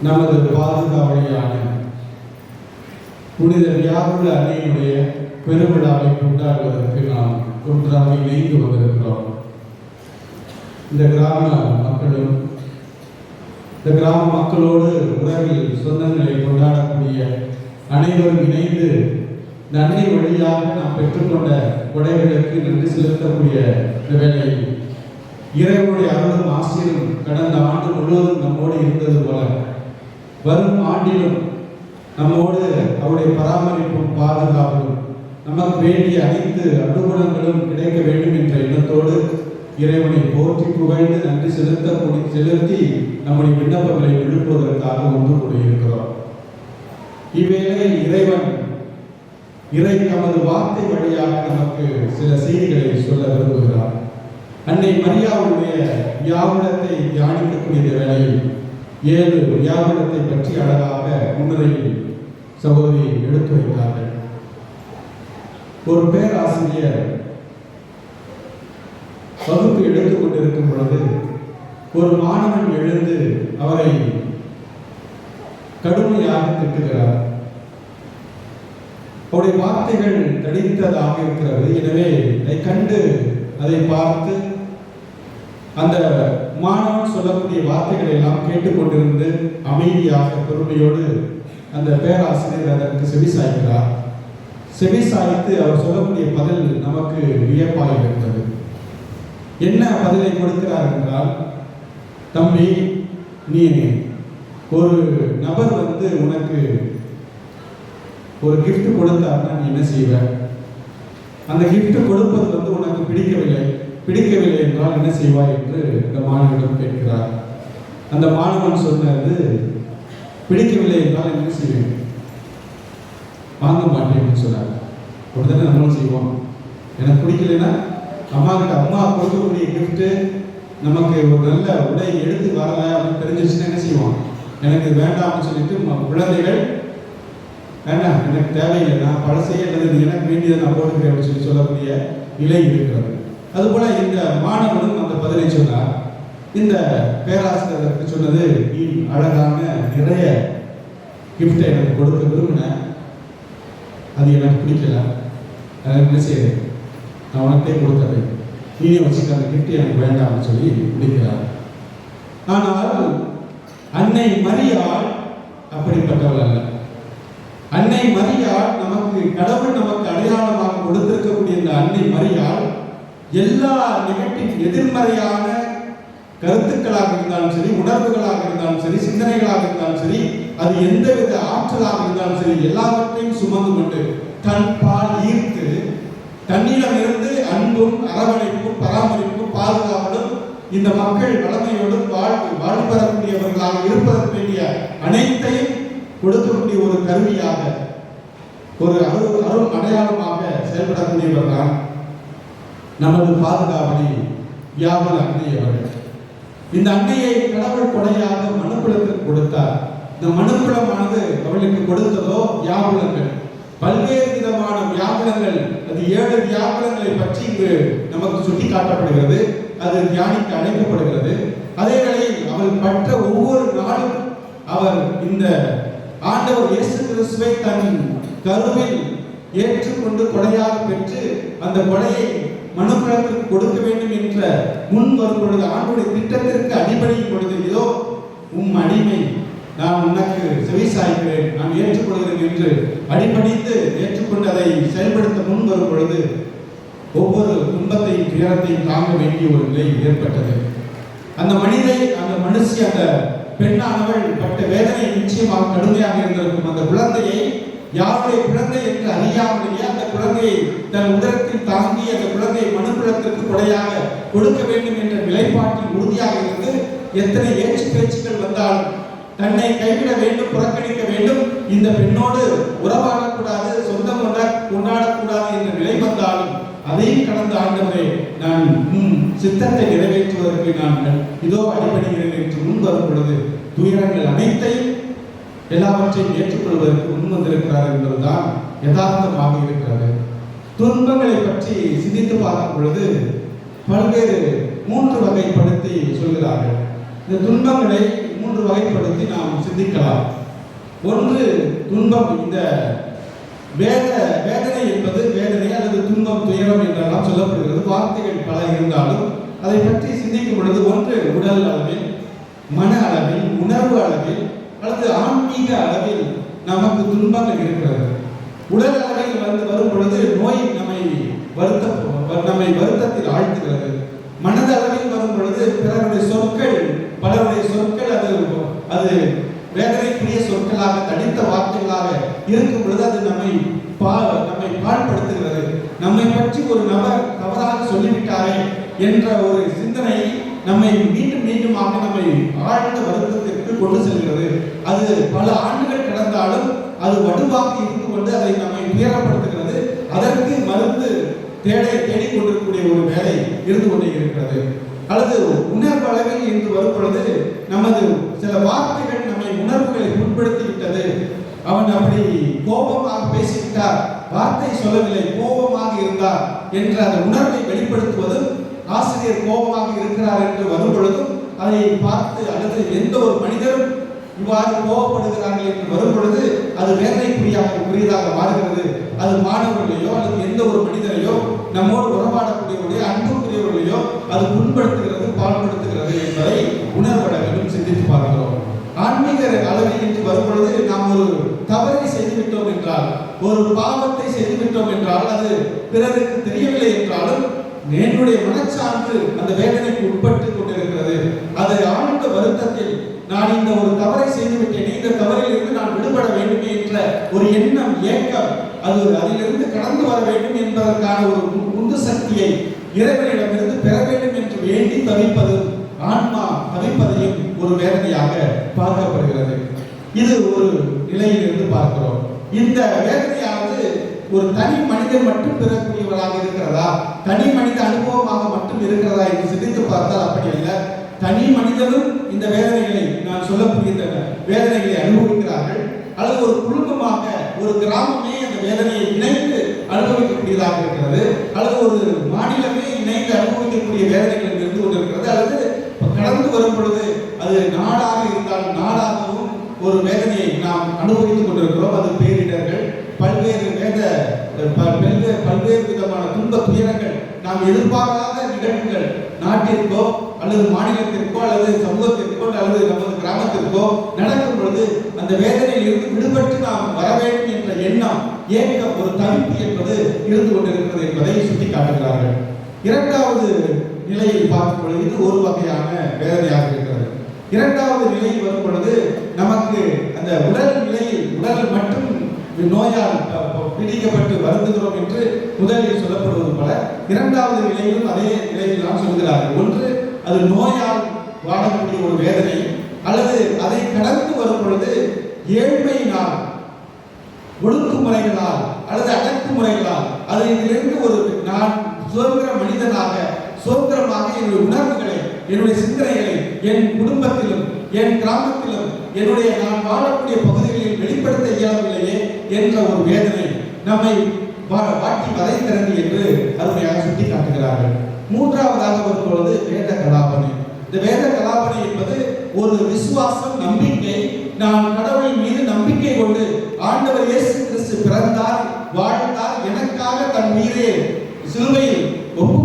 நமது பாதுகாவலியான புனித வியாகுல அன்னையினுடைய பெருவிழாவை கொண்டாடுவதற்கு நாம் ஒன்றாக இணைந்து வந்திருக்கிறோம். இந்த கிராம மக்களோடு உறவில் சொந்தங்களை கொண்டாடக்கூடிய அனைவரும் இணைந்து இந்த அன்னை வழியாக நாம் பெற்றுக்கொண்ட கொடைகளுக்கு நன்றி செலுத்தக்கூடிய இந்த வேளையில் இறைவனுடைய அருளும் ஆசிரியரும் கடந்த ஆண்டு முழுவதும் நம்மோடு இருந்தது போல வரும் ஆண்டிலும் நம்மோடு அவருடைய பராமரிப்பும் பாதுகாப்பும் நமக்கு வேண்டிய அனைத்து அனுகூலங்களும் கிடைக்க வேண்டும் என்ற எண்ணத்தோடு இறைவனை போற்றி புகழ்ந்து நன்றி செலுத்தி நம்முடைய விண்ணப்பங்களை எழுப்புவதற்காக ஒன்று கூடியிருக்கிறோம். இவ்வேளையில் இறை நமது வார்த்தை வழியாக நமக்கு சில செய்திகளை சொல்ல விரும்புகிறார். அன்னை மரியாவுடைய வியாகுலத்தை தியானிக்கக்கூடிய வேளையில் 7 வியாகுலத்தை பற்றி அழகாக முன்னுரையில் சகோதரி எடுத்து வைத்தார்கள். ஒரு பேராசிரியர் வகுப்பு எடுத்துக் கொண்டிருக்கும் பொழுது ஒரு மாணவன் எழுந்து அவரை கடுமையாக திட்டுகிறார். அவருடைய வார்த்தைகள் தடித்ததாக இருக்கிறது. எனவே அதை கண்டு அதை பார்த்து அந்த மாணவன் சொல்லக்கூடிய வார்த்தைகளை எல்லாம் கேட்டுக்கொண்டிருந்து அமைதியாக பொறுமையோடு அந்த பேராசிரியர் அதற்கு செவிசாய்க்கிறார். செவிசாய்த்து அவர் சொல்லக்கூடிய பதில் நமக்கு வியப்பாக இருக்கிறது. என்ன பதிலை கொடுக்கிறார் என்றால், தம்பி, நீ ஒரு நபர் உனக்கு ஒரு கிஃப்ட் கொடுத்தாருன்னா நீ என்ன செய்வ? அந்த கிஃப்ட் கொடுப்பது உனக்கு பிடிக்கவில்லை என்றால் என்ன செய்வாய் என்று இந்த மாணவனிடம் கேட்கிறார். அந்த மாணவன் சொன்னது, பிடிக்கவில்லை என்றால் என்ன செய்வேன்? வாங்க மாட்டேன்னு சொன்னார். அப்படித்தானே நம்மளும் செய்வோம். எனக்கு பிடிக்கலைன்னா அம்மா கொடுக்கக்கூடிய கிஃப்ட் நமக்கு ஒரு நல்ல உடை எடுத்து வரல அப்படின்னு தெரிஞ்சிச்சுன்னா என்ன செய்வோம்? எனக்கு வேண்டாம்னு சொல்லிட்டு குழந்தைகள் வேண்டாம், எனக்கு தேவையில்லை, நான் பழசையே அல்லது எனக்கு வேண்டியதை நான் போட்டுக்கிறேன் அப்படின்னு சொல்லக்கூடிய நிலை இருக்கிறது. அதுபோல இந்த மாணவனும் அந்த பதிலை சொன்னார். இந்த பேராசிரியருக்கு சொன்னது, நீ அழகான நிறைய கிஃப்டை எனக்கு கொடுக்க விரும்பினேன், அது எனக்கு பிடிக்கல, என்ன செய்யுது, நான் உனக்கே கொடுத்தது, நீயே வச்சுக்க, அந்த கிஃப்ட் எனக்கு வேண்டாம்னு சொல்லி முடிக்கிறார். ஆனால் அன்னை மரியாள் அப்படிப்பட்டவள் அல்ல. அன்னை மரியாள் கடவுள் நமக்கு அடையாளமாக கொடுத்திருக்கக்கூடிய இந்த அன்னை மரியாள் எல்லா எதிர்மறையான கருத்துக்களாக இருந்தாலும் சரி, உணர்வுகளாக இருந்தாலும் சரி, சிந்தனைகளாக இருந்தாலும் சரி, அது எந்தவித ஆற்றலாக இருந்தாலும் சரி, எல்லாவற்றையும் சுமந்து கொண்டு தன் பால் ஈர்த்து தன்னிடம் இருந்து அன்பும் அரவணைப்பும் பராமரிப்பும் பாதுகாப்பும் இந்த மக்கள் வளமையோடும் வாழ்வு பெறக்கூடியவர்களாக இருப்பதற்கு வேண்டிய அனைத்தையும் கொடுக்கக்கூடிய ஒரு கருவியாக, ஒரு அருள் அடையாளமாக செயல்படக்கூடியவர் தான் நமது பாதுகாவலி வியாகுல அன்னை அவர்கள். இந்த அன்னையை கடவுள் கொடையாக மனுக்குலத்திற்கு கொடுத்தார். இந்த மனுக்குலமானது அவளுக்கு கொடுத்ததோ வியாகுலங்கள், பல்வேறு விதமான வியாகுலங்கள். அது 7 வியாகுலங்களை பற்றி இங்கு நமக்கு சுட்டி காட்டப்படுகிறது. அது தியானிக்க அழைக்கப்படுகிறது. அதே வேளையில் அவள் பற்ற ஒவ்வொரு நாளும் அவர் இந்த ஆண்டவர் இயேசு கிறிஸ்துவை தன் கருவில் ஏற்றுக்கொண்டு கொடையாக பெற்று அந்த கொடையை மனுக்குலத்திற்கு கொடுக்க வேண்டும் என்ற முன் வரும் பொழுது, ஆண்டுடைய திட்டத்திற்கு அடிபணியும் பொழுது, இதோ அடிமை, நான் உனக்கு செவிசாய்க்கிறேன், நான் ஏற்றுக்கொள்கிறேன் என்று அடிபணிந்து ஏற்றுக்கொண்டு அதை செயல்படுத்த முன் வரும் பொழுது ஒவ்வொரு துன்பத்தையும் துயரத்தையும் தாங்க வேண்டிய ஒரு நிலை ஏற்பட்டது. அந்த மனுஷி, அந்த பெண்ணானவள் பட்ட வேதனை நிச்சயமாக கடுமையாக இருந்திருக்கும். அந்த குழந்தையை யாருடைய குழந்தை என்று அறியாமலேயே அந்த குழந்தையை தன் உதரத்தில் தாங்கி அந்த குழந்தையை மனுக்குலத்திற்கு கொடையாக கொடுக்க வேண்டும் என்ற நிலைப்பாட்டில் உறுதியாக இருந்து எத்தனை ஏற்று பேச்சுக்கள் வந்தாலும் தன்னை கைவிட வேண்டும், புறக்கணிக்க வேண்டும், இந்த பெண்ணோடு உறவாடக்கூடாது, சொந்தம் கொண்டாடக்கூடாது என்ற நிலை வந்தாலும் அதையும் கடந்த ஆண்டவரே, நான் சித்தத்தை நிறைவேற்றுவதற்கு நான் இதோ அடிபடுகிறேன் என்று முன் வரும் பொழுது துயரங்கள் அனைத்தையும் எல்லாவற்றையும் ஏற்றுக்கொள்வதற்கு முன் வந்திருக்கிறார் என்பதுதான் யதார்த்தமாக இருக்கிறது. துன்பங்களை பற்றி சிந்தித்து பார்க்கும் பொழுது பல்வேறு 3 வகைப்படுத்தி சொல்கிறார்கள். இந்த துன்பங்களை 3 வகைப்படுத்தி நாம் சிந்திக்கலாம். ஒன்று, துன்பம். இந்த வேதனை என்பது வேதனை அல்லது துன்பம், துயரம் என்றெல்லாம் சொல்லப்படுகிறது. வார்த்தைகள் பல இருந்தாலும் அதை பற்றி சிந்திக்கும் பொழுது ஒன்று உடல் அளவில், மன அளவில், உணர்வு அளவில் அல்லது ஆன்மீக அளவில் நமக்கு துன்பங்கள் இருக்கிறது. உடல் அளவில் வரும் பொழுது நோய் நம்மை வருத்தத்தில் ஆழ்த்துகிறது. மனதளவில் வரும் பொழுது பிறருடைய சொற்கள், பலருடைய சொற்கள் அது வேதனைக்குரிய சொற்களாக, தடித்த வார்த்தைகளாக இருக்கும் பொழுது அது நம்மை பாழ்படுத்துகிறது. நம்மை பற்றி ஒரு நபர் தவறாக சொல்லிவிட்டாரே என்ற ஒரு சிந்தனை நம்மை மீண்டுமாக நம்மை ஆழ்ந்த வருத்தத்திற்கு கொண்டு செல்கிறது. அது பல ஆண்டுகள் கடந்தாலும் அது வடுவாக இருந்து கொண்டு அதை நம்மை துயரப்படுத்துகிறது. அதற்கு மருந்து தேடிக் கொண்டிருக்கக்கூடிய ஒரு வேலை இருந்து கொண்டே இருக்கிறது. அல்லது உணர்வு அளவில் என்று வரும் பொழுது நமது சில வார்த்தைகள் நம்மை உணர்வுகளை புண்படுத்தி விட்டது. அவன் அப்படி கோபமாக பேசிவிட்டார், வார்த்தை சொல்லவில்லை, கோபமாக இருந்தார் என்ற அந்த உணர்வை வெளிப்படுத்துவதும், ஆசிரியர் கோபமாக இருக்கிறார் என்று வரும் பொழுதும் அதை பார்த்து, அல்லது எந்த ஒரு மனிதரும் இவ்வாறு கோபப்படுகிறார்கள் என்று வரும் பொழுது அது வேதனைக்குரியதாக மாறுகிறது. அது மாணவர்களையோ அல்லது எந்த ஒரு மனிதரையோ, நம்மோடு உறவாடக்கூடியவர்களையோ, அன்புக்குரியவர்களையோ அது புண்படுத்துகிறது, பால்படுத்துகிறது என்பதை உணர்வட வேண்டும், சிந்தித்து பார்க்கிறோம். ஆன்மீக அளவில் என்று வரும் பொழுது நாம் ஒரு தவறை செய்துவிட்டோம் என்றால், ஒரு பாவத்தை செய்துவிட்டோம் என்றால், அது பிறருக்கு தெரியவில்லை என்றாலும் என்னுடைய மனச்சான்று அந்த வேதனைக்கு உட்பட்டு கொண்டிருக்கிறது. அது ஆழ்ந்த வருத்தத்தில் நான் இந்த ஒரு தவறை செய்துவிட்டேன், இந்த தவறில் இருந்து நான் விடுபட வேண்டும் என்ற ஒரு எண்ணம், ஏக்கம், அதிலிருந்து கடந்து வர வேண்டும் என்பதற்கான ஒரு உந்து சக்தியை இறைவனிடமிருந்து பெற வேண்டும் என்று வேண்டி தவிப்பதும், ஆன்மா தவிப்பதையும் ஒரு வேதனையாக பார்க்கப்படுகிறது. இது ஒரு நிலையிலிருந்து பார்க்கிறோம். இந்த வேதனையானது ஒரு தனி மனிதன் மட்டும் பெறக்கூடியவராக இருக்கிறதா, தனி மனித அனுபவமாக மட்டும் இருக்கிறதா என்று சிந்தித்து பார்த்தால் அப்படி அல்ல. தனி மனிதனும் இந்த வேதனைகளை, நான் சொல்லக்கூடிய வேதனைகளை அனுபவிக்கிறார்கள். அல்லது ஒரு குடும்பமாக, ஒரு கிராமமே அந்த வேதனையை இணைந்து அனுபவிக்கக்கூடியதாக இருக்கிறது. அல்லது ஒரு மாநிலமே இணைந்து அனுபவிக்கக்கூடிய வேதனைகள் இருந்து கொண்டிருக்கிறது. அல்லது கடந்து வரும் பொழுது அது நாடாக இருந்தால் நாடாகவும் ஒரு வேதனையை நாம் அனுபவித்துக் கொண்டிருக்கிறோம். அது பேரிடர்கள், பல்வேறு விதமான துன்ப துயரங்கள், நாம் எதிர்பாராத நிகழ்வுகள் நாட்டிற்கோ அல்லது மாநிலத்திற்கோ அல்லது சமூகத்திற்கோ அல்லது நமது கிராமத்திற்கோ நடக்கும் பொழுது அந்த வேதனையில் இருந்து விடுபட்டு நாம் வர வேண்டும் என்ற எண்ணம், ஏக்கம், ஒரு தவிப்பு என்பது இருந்து கொண்டிருக்கிறது என்பதை சுட்டிக்காட்டுகிறார்கள். இரண்டாவது நிலையில் பார்க்கும் பொழுது இது ஒரு வகையான வேதனையாக இருக்கிறது. இரண்டாவது நிலையில் வரும் பொழுது நமக்கு அந்த உடல் நிலையில், உடல் மட்டும் நோயால் பிடிக்கப்பட்டு வருந்துகிறோம் என்று முதலில் சொல்லப்படுவது போல, இரண்டாவது நிலையிலும் அதே நிலையில் தான் சொல்கிறார்கள். ஒன்று, அது நோயால் வாழக்கூடிய ஒரு வேதனை, அல்லது அதை கடந்து வரும் பொழுது ஏழ்மையினால், ஒடுக்குமுறைகளால் அல்லது அடக்குமுறைகளால், அது இதிலிருந்து ஒரு நான் சுதந்திர மனிதனாக, சுதந்திரமாக என்னுடைய உணர்வுகளை, என்னுடைய சிந்தனைகளை என் குடும்பத்திலும் என் கிராமத்திலும் என்னுடைய நான் வாழக்கூடிய பகுதிகளில் வெளிப்படுத்த இயலவில்லையே என்ற ஒரு வேதனை நம்மை வாட்டி வதைக்கிறது என்று அருமையாக சுட்டி காட்டுகிறார்கள். மூன்றாவதாக வரும்பொழுது வேத கலாபனை. இந்த வேத கலாபனை என்பது ஒரு விசுவாசம், நம்பிக்கை. நான் கடவுளின் மீது நம்பிக்கை கொண்டு ஆண்டவர் இயேசு கிறிஸ்து பிறந்தார், வாழ்ந்தார், எனக்காக தன் உயிரை சிலுவையில் ஒப்பு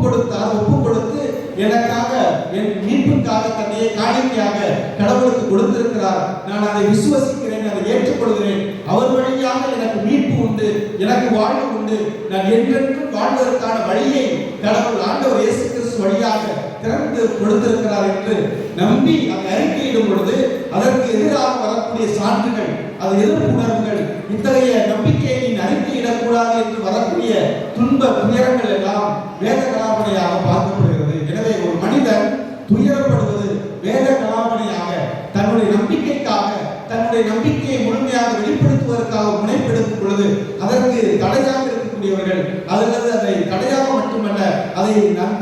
கொடுத்து எனக்காக, என் மீட்புக்காக தன்னையே காணிக்கையாக கடவுளுக்கு கொடுத்திருக்கிறார். நான் அதை விசுவசிக்கிறேன், அதை ஏற்றுக்கொள்கிறேன். அவர் வழியாக எனக்கு மீட்பு உண்டு, எனக்கு வாழ்வு உண்டு. நான் என்றென்றும் வாழ்வதற்கான வழியை கடவுள் ஆண்டவர் இயேசு கிறிஸ்து வழியாக திறந்து கொடுத்திருக்கிறார் என்று நம்பி அதை அறிக்கையிடும் பொழுது அதற்கு எதிராக வரக்கூடிய சான்றுகள், அது எதிர்ப்பு உணர்வுகள், இத்தகைய நம்பிக்கையை நீ அறிக்கையிடக்கூடாது என்று வரக்கூடிய துன்ப துயரங்கள் எல்லாம் வேத கலாபனையாக பார்க்கப்படுகிறது. எனவே ஒரு மனிதன் துயரப்படுவது வேத கலாபனையாக, தன்னுடைய நம்பிக்கைக்காக, தன்னுடைய நம்பிக்கையை முழுமையாக வெளிப்படுத்துவதற்காக முனைப்பெடுக்கும் பொழுது அதற்கு தடையாக இருக்கக்கூடியவர்கள், அல்லது அதை தடையாக மட்டுமல்ல, அதை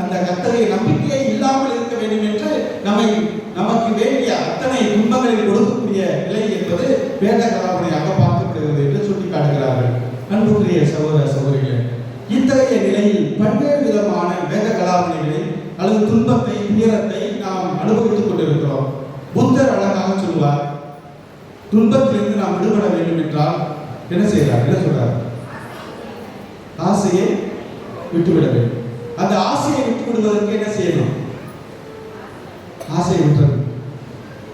அந்த கர்த்தருடைய நம்பிக்கையை இல்லாமல் இருக்க வேண்டும் என்று நமக்கு வேண்டிய அத்தனை துன்பங்களை கொடுக்கக்கூடிய நிலை என்பது வேத கலாபனையாக பார்க்கப்படுகிறது என்று சுட்டிக்காட்டுகிறார்கள். அன்புக்குரிய சகோதர சகோதரிகளே, இத்தகைய நிலையில் பல்வேறு விதமான வேத கலாபனைகளை அல்லது துன்பத்தை, துயரத்தை நாம் அனுபவித்துக் கொண்டிருக்கிறோம். அழகாக சொல்லுவார், துன்பத்திலிருந்து நாம் விடுபட வேண்டும் என்றால் என்ன செய்யறார்? என்ன சொல்றார்? ஆசையை விட்டுவிட வேண்டும். அந்த ஆசையை விட்டு விடுவதற்கு என்ன செய்யணும்? ஆசையை விட்டுறது.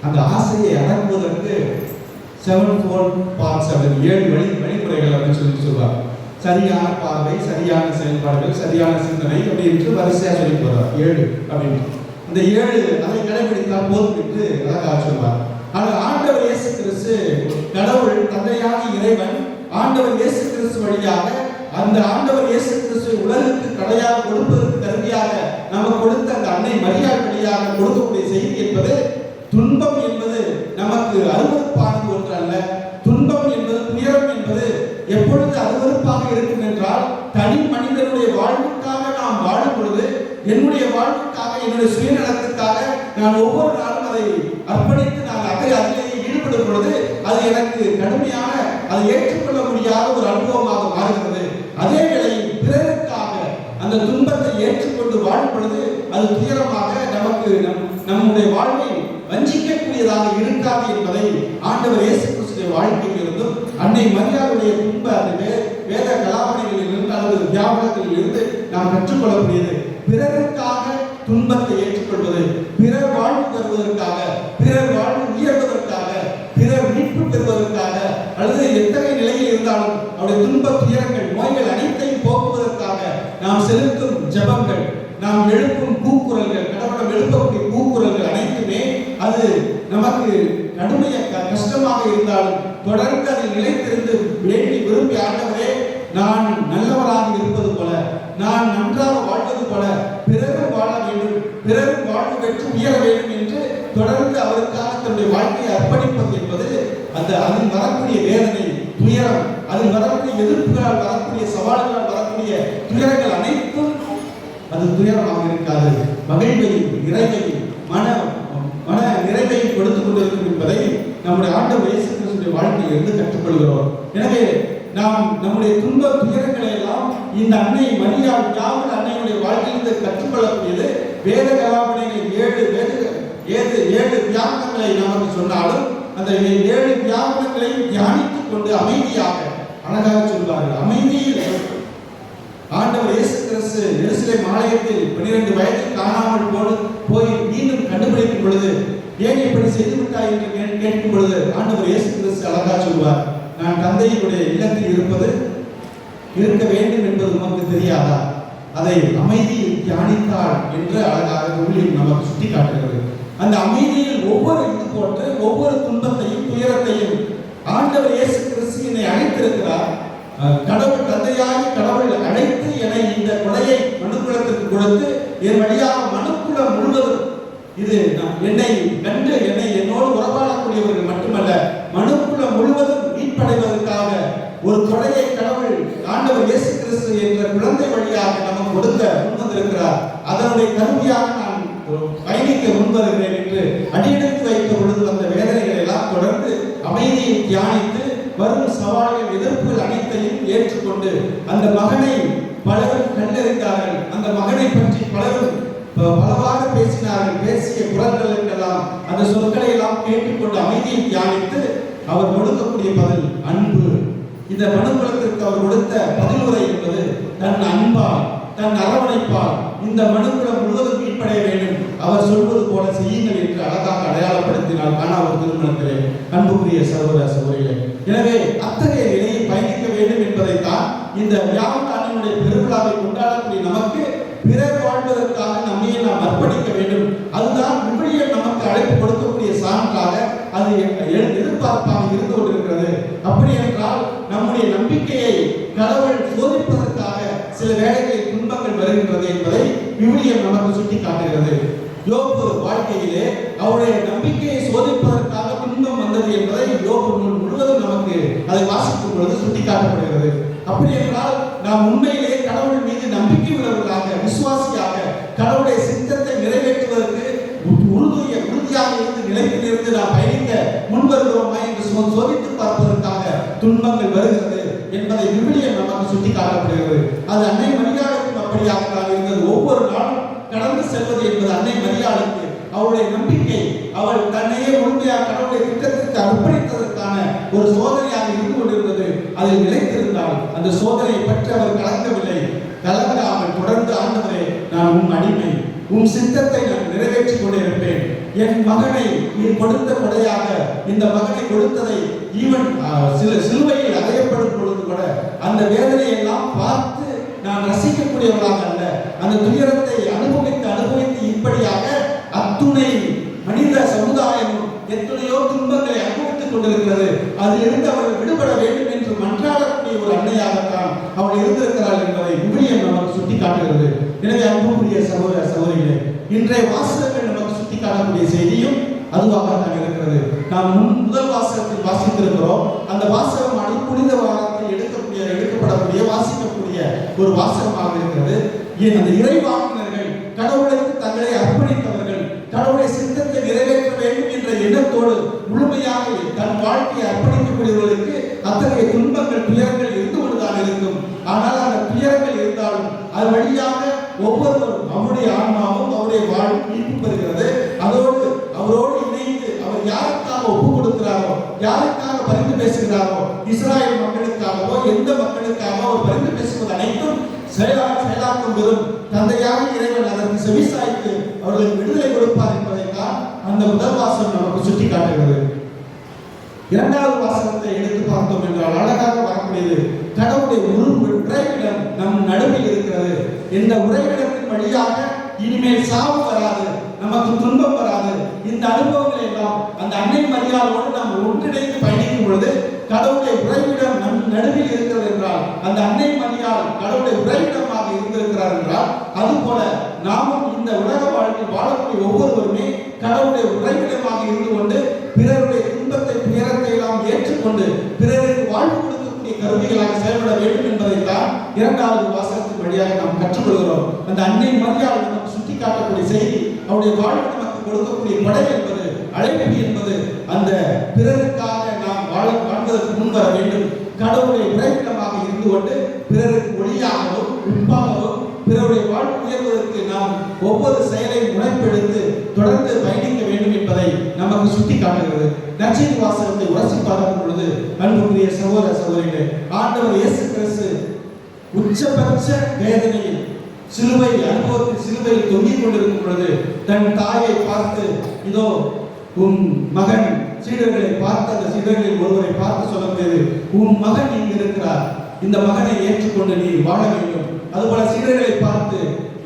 அந்த ஆசையை அடக்குவதற்கு 7 வழிமுறைகள் அப்படின்னு சொல்லுவார். சரியான பார்வை, சரியான செயல்பாடுகள், சரியான சிந்தனை அப்படி என்று வரிசையா சொல்லி போறார். 7 அப்படின்னு. அந்த 7 அதை கடைபிடித்தால் போதும் என்று அழகாக சொல்வார். ஆனால் ஆண்டவர் இயேசு கிறிஸ்து, கடவுள் தந்தையாக இறைவன் ஆண்டவர் இயேசு கிறிஸ்து வழியாக அந்த ஆண்டவர் இயேசு கிறிஸ்து உலகுக்கு கடையாக கொடுப்பதற்கு கருவியாக நமக்கு கொடுத்த அந்த அன்னை மரியாள் வழியாக கொடுக்கக்கூடிய செய்தி என்பது, துன்பம் என்பது நமக்கு அருவருப்பானது ஒன்று அல்ல. துன்பம் என்பது, துயரம் என்பது எப்பொழுது அருவருப்பாக இருக்கும் என்றால், தனி மனிதனுடைய வாழ்வுக்காக நாம் வாழும் பொழுது, என்னுடைய வாழ்வுக்காக, என்னுடைய சுயநலத்துக்காக நான் ஒவ்வொரு நாளும் அதை அர்ப்பணித்து நான் அதிலேயே ஈடுபடும் பொழுது அது எனக்கு கடுமையான, அதை ஏற்றுக்கொள்ள முடியாத ஒரு அனுபவமாக மாறுகிறது. அதே வேளையில் பிறருக்காக அந்த துன்பத்தை ஏற்றுக்கொண்டு வாழும் பொழுது அது துயரமாக நமக்கு நம்முடைய வாழ்வை வஞ்சிக்கக்கூடியதாக இருக்காது என்பதை ஆண்டவர் இயேசு கிறிஸ்துவின் வாழ்க்கையில் இருந்தும் அன்னை மரியாளுடைய துன்ப அந்த வேத கலாபணிகளில் இருந்து அல்லது வியாபாரத்தில் இருந்து நாம் கற்றுக்கொள்ளக்கூடியது, பிறருக்காக துன்பத்தை ஏற்றுக்கொள்வது, பிறர் வாழ்வு தருவதற்காக, பிறர் வாழ்வு உயர்வதற்காக, பிறர் மீட்பு பெறுவதற்காக, அல்லது எத்தகைய நிலையில் இருந்தாலும் அவருடைய துன்ப துயரங்கள், நோய்கள் அனைத்தையும் போக்குவதற்காக நாம் செலுத்தும் ஜெபங்கள், நாம் எழுப்பும் கூக்குரல்கள், கடவுளம் எழுப்பக்கூடிய கூக்குரல்கள் அனைத்துமே அது நமக்கு கடுமைய கஷ்டமாக இருந்தாலும் தொடர்ந்து அதில் நிலைத்திருந்து வேண்டி விரும்பி, ஆண்டவரே நான் நல்லவராக இருப்பது போல, நான் நன்றாக வாழ்வது போல பிறரும் வாழ வேண்டும், பிறரும் வாழ்வு பெற்று உயர வேண்டும் என்று தொடர்ந்து அவருக்காக தன்னுடைய வாழ்க்கையை அர்ப்பணிப்பது என்பது அதில் வரக்கூடிய வேதனை, துயரம், அதில் வரக்கூடிய எதிர்ப்புகளால் வரக்கூடிய சவால்களால் வரக்கூடிய துயரங்கள் அனைத்தும் அது துயரமாக இருக்காது. மகிழ்வையும் நிறைவையும் மன நிறைவையும் கொடுத்துக் கொண்டிருக்கும் என்பதை நம்முடைய ஆண்டவர் இயேசு கிறிஸ்துவின் வாழ்க்கையில் இருந்து கற்றுக்கொள்கிறோம். எனவே நாம் நம்முடைய துன்ப துயரங்களை எல்லாம் இந்த அன்னை மரியாள் யாவர் அன்னையுடைய வாழ்க்கையிலிருந்து கற்றுக்கொள்ளக்கூடியது. வேத கலாபணிகள் 7 வியாபனங்களை நமக்கு சொன்னாலும் அந்த 7 வியாபனங்களை தியானித்துக் கொண்டு அமைதியாக, அழகாக சொல்வார்கள், அமைதியில் ஆண்டவர் இயேசு கிறிஸ்து எருசலேம் ஆலயத்தில் 12 வயதில் காணாமல் போய் மீண்டும் கண்டுபிடிக்கும் பொழுது, ஏன் இப்படி செய்து விட்டாய் என்று கேட்கும் பொழுது ஆண்டவர் இயேசு கிறிஸ்து அழகாக சொல்வார், நான் தந்தையினுடைய இல்லத்தில் இருக்க வேண்டும் என்பது உமக்கு தெரியாதா? அதை அமைதியில் தியானித்தாள் என்று அழகாக ஊழியம் நமக்கு சுட்டி காட்டுகிறது. அந்த அமைதியில் ஒவ்வொரு இது போன்று ஒவ்வொரு துன்பத்தையும் துயரத்தையும் ஆண்டவர் இயேசு கிறிஸ்து என்னை அழைத்திருக்கிறார். கடவுள் தந்தையாகி கடவுள் அழைத்து என்னை இந்த கொடையை மனுக்குலத்திற்கு கொடுத்து என் வழியாக மனுக்குலம் முழுவதும் இது என்னை கண்டு என்னோடு உறவாடக்கூடியவர்கள் மட்டுமல்ல, மனுக்குலம் முழுவதும் மீட்படைவதற்காக ஒரு கொடையை கடவுள் ஆண்டவர் இயேசு கிறிஸ்து என்ற குழந்தை வழியாக நமக்கு கொடுக்க முன்வந்திருக்கிறார். அதனுடைய கருவியாக நான் பயணிக்க முன்வருகிறேன் என்று அடியெடுத்து வைத்த பொழுது அந்த வேதனைகளை எல்லாம் தொடர்ந்து அமைதியை தியானித்து வரும் சவால்கள், எதிர்ப்புகள் அனைத்தையும் ஏற்றுக்கொண்டு அந்த மகனை பலரும் கண்டறிந்தார்கள். அந்த மகனை பற்றி பலரும் பலவாறு பேசினார்கள். பேசிய குரல்களுக்கெல்லாம் அந்த சொற்களை எல்லாம் கேட்டுக்கொண்டு அமைதியை தியானித்து அவர் கொடுக்கக்கூடிய பதில் அன்பு. இந்த மனுக்குலத்திற்கு அவர் கொடுத்த பதிலுரை என்பது தன் அன்பால், தன் அரவணைப்பால் இந்த மனுக்குலம் முழுவதும் மீட்படைய வேண்டும், அவர் சொல்வது போல செய்யுங்கள் என்று அழகாக அடையாளப்படுத்தினார் கானாவூர் திருமணத்திலே. அன்புக்குரிய சகோதர சகோதரிகளே, எனவே அத்தகைய நிலையை பயணிக்க வேண்டும் என்பதைத்தான் இந்த வியாழனுடைய பெருவிழாவை கொண்டாடக்கூடிய நமக்கு பிறர் வாழ்வதற்காக நம்மையே நாம் அர்ப்பணிக்க வேண்டும். அதுதான் விவிலியம் நமக்கு அழைப்பு கொடுக்கக்கூடிய சான்றாக அது எதிர்பார்ப்பாக இருந்து கொண்டிருக்கிறது. அப்படி என்றால் நம்முடைய நம்பிக்கையை கடவுள் சோதிப்பதற்காக சில வேளைகளில் துன்பங்கள் வருகின்றது என்பதை விவிலியம் நமக்கு சுட்டி காட்டுகிறது. யோபு வாழ்க்கையிலே அவருடைய நம்பிக்கையை சோதிப்பதற்காக துன்பம் வந்தது என்பதை யோபு நூல் முழுவதும் நமக்கு அதை வாசிக்கும் பொழுது சுட்டிக்காட்டப்படுகிறது. அப்படி என்றால் நாம் உண்மையிலே கடவுள் மீது நம்பிக்கை உள்ளவர்களாக, விசுவாசியாக, கடவுளுடைய சித்தத்தை நிறைவேற்றுவதற்கு உறுதியாக இருந்து நிலையில் இருந்து நாம் பயணிக்க முன்வருகிறோமா என்று சோதித்து பார்ப்பதற்காக துன்பங்கள் வருகிறது என்பதை விவிலியம் நமக்கு சுட்டி காட்டப்படுகிறது. அது அன்னை மரியாளுக்கும் அப்படியாக இருந்தது. ஒவ்வொரு நாளும் கடந்து செல்வது என்பது அன்னை மரியாளுக்கு அவருடைய நம்பிக்கை, அவள் தன்னையே முழுமையாக கடவுளை அர்ப்பணித்ததற்கான ஒரு சோதனையாக இருந்து கொண்டிருந்தது. அதில் நிலைத்திருந்தால் அந்த சோதனையை பற்றி அவர் கலங்கவில்லை. கலங்காமல் தொடர்ந்து, ஆண்டவரே, நான் உன் அடிமை, உன் சித்தத்தை நான் நிறைவேற்றிக் கொண்டிருப்பேன். என் மகனை நீ கொடுத்த கொடையாக இந்த மகனை கொடுத்ததை ஈவன் சிலுவையில் அறையப்படும் பொழுது கூட அந்த வேதனையை எல்லாம் பார்த்து நான் ரசிக்கக்கூடியவர்களாக அல்ல, அந்த துயரத்தை அனுபவித்து இப்படியாக அத்துணை மனித சமுதாயமும் எத்தனையோ துன்பங்களை அனுபவித்துக் கொண்டிருக்கிறது. அதிலிருந்து அவர்கள் விடுபட வேண்டும் என்று மன்றாடக்கூடிய ஒரு அன்னையாகத்தான் அவள் இருந்திருக்கிறாள் என்பதை விவிலியம் நமக்கு சுட்டிக்காட்டுகிறது. எனவே அன்புக்குரிய சகோதர சகோதரிகளே, இன்றைய வாசகங்கள் நமக்கு சுட்டிக்காட்டக்கூடிய செய்தியும் அதுவாகத்தான் இருக்கிறது. நாம் முதல் வாசகத்தில் வாசித்திருக்கிறோம். அந்த வாசகம் புனித வாரத்தில் எடுக்கப்படக்கூடிய வாசிக்கக்கூடிய ஒரு வாசகமாக இருக்கிறது. அந்த இறைவாக்கினர்கள் கடவுளுக்கு தங்களை அர்ப்பணித்தவர்கள், கடவுளை சித்தத்தை நிறைவேற்ற வேண்டும் என்ற எண்ணத்தோடு முழுமையாக தன் வாழ்க்கையை அர்ப்பணிக்கக்கூடியவர்களுக்கு அத்தகைய துன்பங்கள் துயரங்கள் இருந்து கொண்டுதான் இருக்கும். ஆனால் அந்த துயரங்கள் இருந்தாலும் அது வழியாக ஒவ்வொருவரும் அவருடைய ஆன்மாவும் அவருடைய வாழ்வும் மீட்பு பெறுகிறது. அதோடு அவரோடு இணைந்து அவர் யாருக்காக ஒப்பு கொடுக்கிறாரோ, யாருக்காக பரிந்து பேசுகிறாரோ, இஸ்ராயல் மக்களுக்காகவோ எந்த மக்களுக்காக அவர் பரிந்து பேசுவது அனைத்தும் செயலாக்கம் பெறும். தந்தையாக இறைவன் அதற்கு செவிசாய்த்து அவர்களுக்கு விடுதலை கொடுப்பார் என்பதைத்தான் அந்த முதல் வாசகம் நமக்கு சுட்டி காட்டுகிறது. இரண்டாவது வாசகத்தை எடுத்து பார்த்தோம் என்றால் அழகாக வரக்கூடியது கடவுளுடைய உறைவிடம் நம் நடுவில் இருக்கிறது. இந்த உறைவிடத்தின் வழியாக இனிமேல் சாவு வராது, நமக்கு துன்பம் வராது. இந்த அனுபவங்களை எல்லாம் அந்த அன்னை மரியாதையோடு நாம் ஒன்றிணைந்து பயணிக்கும் பொழுது கடவுளுடைய உறைவிடம் நம் நடுவில் இருக்கிறது என்றால், அந்த அன்னை மரியாள் கடவுளுடைய உறைவிடமாக இருந்திருக்கிறார் என்றால், அதுபோல நாமும் இந்த உலக வாழ்வில் வாழக்கூடிய ஒவ்வொருவருமே கடவுளுடைய உறைவிடமாக இருந்து கொண்டு பிறருடைய துன்பத்தை துயரத்தை எல்லாம் ஏற்றுக்கொண்டு பிறருக்கு வாழ்வு கொடுக்கக்கூடிய கருவிகளாக செயல்பட வேண்டும் என்பதைத்தான் இரண்டாவது வாசகத்தின் வழியாக நாம் கற்றுக்கொள்கிறோம். அந்த அன்னை மரியாள் நமக்கு சுட்டி காட்டக்கூடிய செய்தி, அவருடைய வாழ்வு நமக்கு கொடுக்கக்கூடிய கொடை என்பது, அழைப்பு என்பது, அந்த பிறருக்காக நாம் வாழ்வதற்கு முன்வர வேண்டும். கடவுளுடைய உறைவிடமாக இருந்து கொண்டு பிறருக்கு ஒளியாகவும் உட்பாகவும் பிறருடைய வாழ்வு உயர்வதற்கு நாம் ஒவ்வொரு செயலையும் முனைப்பெடுத்து தொடர்ந்து பயணிக்க வேண்டும் என்பதை நமக்கு சுட்டி காட்டுகிறது. நற்செய்தி வாசகத்தை உரசி பார்க்கும் பொழுது அன்புக்குரிய சகோதர சகோதரிகளே, ஆண்டவர் இயேசு கிறிஸ்து உச்சபட்ச வேதனையில் சிலுவை அனுபவத்தில் சிலுவையில் தொங்கிக் கொண்டிருக்கும் பொழுது தன் தாயை பார்த்து, இதோ உன் மகன், சீடர்களை பார்த்து அந்த சீடர்களில் ஒருவரை பார்த்து சொல்லக்கூடியது, உன் மகன் இங்கு இருக்கிறார், இந்த மகனை ஏற்றுக்கொண்டு நீ வாழ வேண்டும். அதுபோல சீடர்களை பார்த்து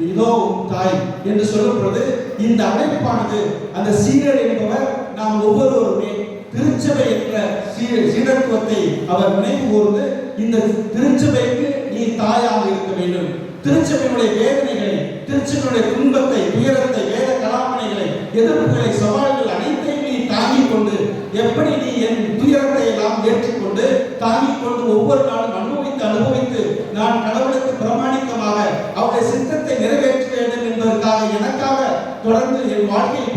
இதோ உன் தாய் என்று சொல்லும் பொழுது இந்த அழைப்பானது அந்த சீடர் என்பவர் நாம் ஒவ்வொருவருமே திருச்சபை என்ற சீடத்துவத்தை அவர் நினைவு கூர்ந்து இந்த திருச்சபைக்கு நீ தாயாக இருக்க வேண்டும். திருச்சபையுடைய வேதனைகளை, திருச்சபையுடைய துன்பத்தை, துயரத்தை, வேத கலாமனைகளை, எதிர்ப்புகளை, சவால்கள் அனைத்தையும் நீ தாங்கிக் கொண்டு எப்படி நீ என் துயரத்தை எல்லாம் ஏற்றுக்கொண்டு தாங்கிக் கொண்டு ஒவ்வொரு நாளும் அனுபவித்து நான் கடவுளுக்கு பிரமாணிக்கமாக அவருடைய சித்தத்தை நிறைவேற்ற வேண்டும் என்பதற்காக எனக்காக தொடர்ந்து என் வாழ்க்கையை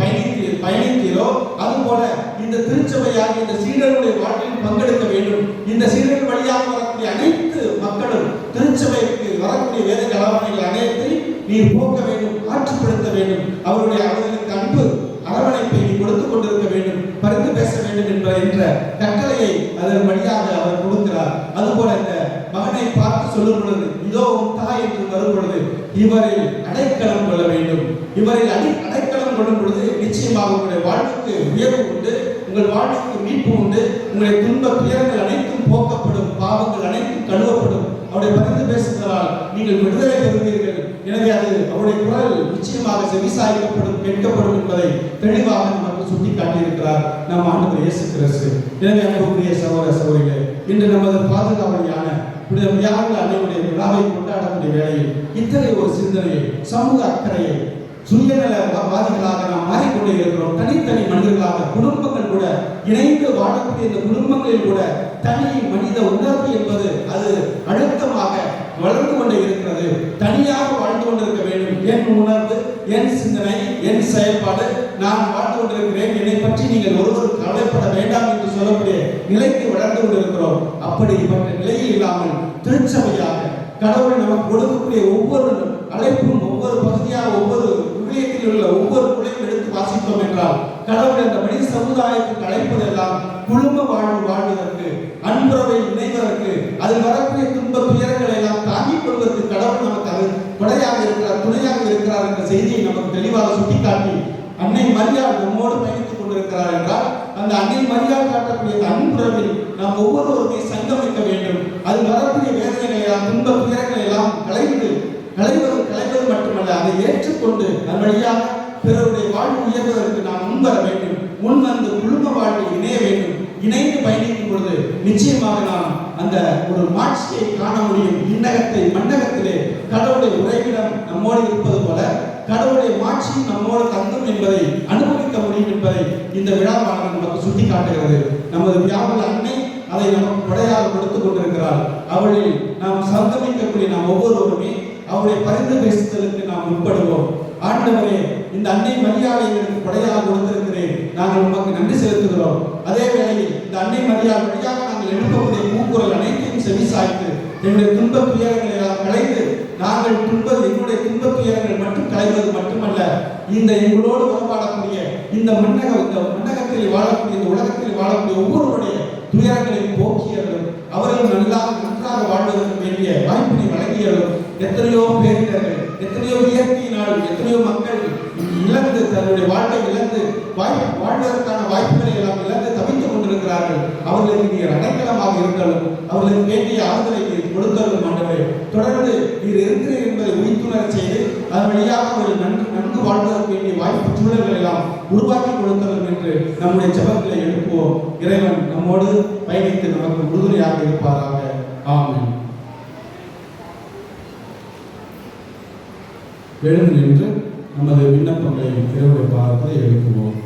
பயணித்தீரோ, அதுபோல இந்த திருச்சபையாக இந்த சீடர்களுடைய வாழ்க்கையில் பங்கெடுக்க வேண்டும். இந்த சீடர்கள் வழியாக வரக்கூடிய அனைத்து மக்களும் திருச்சபைக்கு வரக்கூடிய வேத கலாமணிகள் அனைத்தையும் நீ போக்க வேண்டும், ஆற்றுப்படுத்த வேண்டும். அவர்களுக்கு அன்பு அரவணைப்பை நீ கொடுத்துக் கொண்டிருக்க வேண்டும், பரிந்து பேச வேண்டும் என்ற கட்டளையை அதன் வழியாக அவர் கொடுக்கிறார். அதுபோல இந்த மகனை பார்த்து சொல்லும் பொழுது இதோ உன் தாய் என்று வரும் பொழுது இவரில் அடைக்கலம் கொள்ள வேண்டும். இவரில் அடைக்கலம் கொள்ளும் பொழுது நிச்சயமாக உங்களுடைய வாழ்வுக்கு உயர்வு உண்டு, உங்கள் வாழ்வுக்கு மீட்பு உண்டு, உங்களுடைய துன்ப துயரங்கள் அனைத்தும் போக்கப்படும், பாவங்கள் அனைத்தும் கழுவப்படும். அவருடைய பரிந்து பேசுகிறால் நீங்கள் விடுதலை பெறுவீர்கள். எனவே அது அவருடைய குரல் நிச்சயமாக செவிசாய்க்கப்படும், கேட்கப்படும் என்பதை தெளிவாக நமக்கு சுட்டி காட்டியிருக்கிறார் நம் ஆண்டவர் இயேசு கிறிஸ்து. எனவே அன்புக்குரிய சகோதர சகோதரிகளே, இன்று நமது பாதுகாவலியான வியாழன் அன்னையுடைய விழாவை கொண்டாடக்கூடிய வேளையில் இத்தகைய ஒரு சிந்தனையை, சமூக அக்கறையை, சுயநலவாதிகளாக நாம் மாறிக்கொண்டே இருக்கிறோம். தனித்தனி மனிதர்களாக குடும்பங்கள் கூட இணைந்து வாழக்கூடிய இந்த குடும்பங்களில் கூட தனி மனித உணர்வு என்பது அது அழுத்தமாக வளர்ந்து கொண்டே இருக்கிறது. தனியாக வாழ்ந்து கொண்டிருக்க வேண்டும். என் உணர்வு, என் சிந்தனை, என் செயல்பாடு, நான் வாழ்ந்து கொண்டிருக்கிறேன், என்னை பற்றி நீங்கள் ஒருவர் கவலைப்பட வேண்டாம் என்று சொல்லக்கூடிய நிலைக்கு வளர்ந்து கொண்டிருக்கிறோம். அப்படிப்பட்ட நிலையில் இல்லாமல் திருச்சபையாக கடவுள் நமக்கு கொடுக்கக்கூடிய ஒவ்வொரு அழைப்பும், ஒவ்வொரு பகுதியாக, ஒவ்வொரு விவிலியத்தில் உள்ள ஒவ்வொரு குழையும் எடுத்து வாசித்தோம் என்றால் கடவுள் அந்த மனித சமுதாயத்துக்கு அழைப்பதெல்லாம் குடும்ப வாழ்வு வாழ்வதற்கு, அன்புறவை இணைவதற்கு, அதில் வரக்கூடிய துன்ப துயரங்களை எல்லாம் தாங்கிக் கொள்வதற்கு கடவுள் நமக்கு அது கொடையாக இருக்கிறார், துணையாக இருக்கிறார் என்ற செய்தியை நமக்கு தெளிவாக சுட்டிக்காட்டி அன்னை மரியாள் நம்மோடு பயணித்துக் கொண்டிருக்கிறார் என்றால் அந்த அன்னை மரியாள் காட்டக்கூடிய அன்புறவில் நாம் ஒவ்வொருவருமே சங்கமிக்க வேண்டும். அது வரக்கூடிய வேதனைகளை எல்லாம், துன்ப துயரங்களை எல்லாம் களைவது மட்டுமல்ல, அதை ஏற்றுக்கொண்டு அதன் வழியாக பிறருடைய வாழ்வு உயர்வதற்கு நாம் முன்வர வேண்டும். முன் வந்து குடும்ப வாழ்வில் இணைய வேண்டும். இணைந்து பயணிக்கும் பொழுது நிச்சயமாக நாம் அந்த ஒரு மாட்சியை காண முடியும். விண்ணகத்தை மண்ணகத்திலே கடவுளுடைய உறைவிடம் நம்மோடு இருப்பது போல கடவுளுடைய மாட்சி நம்மோடு தங்கும் என்பதை அனுபவிக்க முடியும் என்பதை இந்த விழாவானது நமக்கு சுட்டி காட்டுகிறது. நமது வியாபார அன்னை அதை நமக்கு கொடையாக கொடுத்துக் கொண்டிருக்கிறார். அவளில் நாம் சங்கமிக்கக்கூடிய நாம் ஒவ்வொருவருமே அவருடைய பரிந்து பேசுதலுக்கு நாம் உட்படுவோம். ஆண்டவரே, இந்த அன்னை மரியாதை எனக்கு கொடையாக கொடுத்திருக்கிறேன், நாங்கள் உமக்கு நன்றி செலுத்துகிறோம். அதே வேளையில் இந்த அன்னை மரியாதை வழியாக நாங்கள் எழுப்பக்கூடிய கூக்குரல் அனைத்தையும் செவிசாய்த்து என்னுடைய துன்ப துயரங்களை எல்லாம் களைந்து நாங்கள் எங்களுடைய துன்ப துயரங்கள் மட்டும் களைவது மட்டுமல்ல, இந்த எங்களோடு உறவாடக்கூடிய இந்த மண்ணகத்தில் வாழக்கூடிய இந்த உலகத்தில் வாழக்கூடிய ஒவ்வொருவருடைய துயரங்களையும் போக்கியர்களும் அவர்கள் நன்றாக வாழ்வதற்கு வேண்டிய வாய்ப்பினை வழங்கியவர்களும் எத்தனையோ பேரிடர்கள், எத்தனையோ இயற்கையினால் எத்தனையோ மக்கள் இழந்து தன்னுடைய வாழ்வை இழந்து வாழ்வதற்கான வாய்ப்புகளை எல்லாம் இழந்து தவித்துக் கொண்டிருக்கிறார்கள். அவர்களுக்கு நீர் அடைக்கலமாக இருந்தாலும் அவர்களுக்கு வேண்டிய ஆறுதலை நீர் கொடுத்தலும் ஆண்டவரே, தொடர்ந்து நீர் இருக்கிறீர் என்பதை உயிர்த்துணரச் செய்து அதன் வழியாக அவர்கள் நன்கு வாழ்வதற்கு வேண்டிய வாய்ப்பு சூழல்களை எல்லாம் உருவாக்கி கொடுத்தலும் என்று நம்முடைய ஜெபங்களை எழுப்புவோம். இறைவன் நம்மோடு பயணித்து நமக்கு உறுதுணையாக இருப்பாராக. ஆமென். எழுந்து நின்று நமது விண்ணப்பங்களை இறைவனுடைய பாதத்தை எழுப்புவோம்.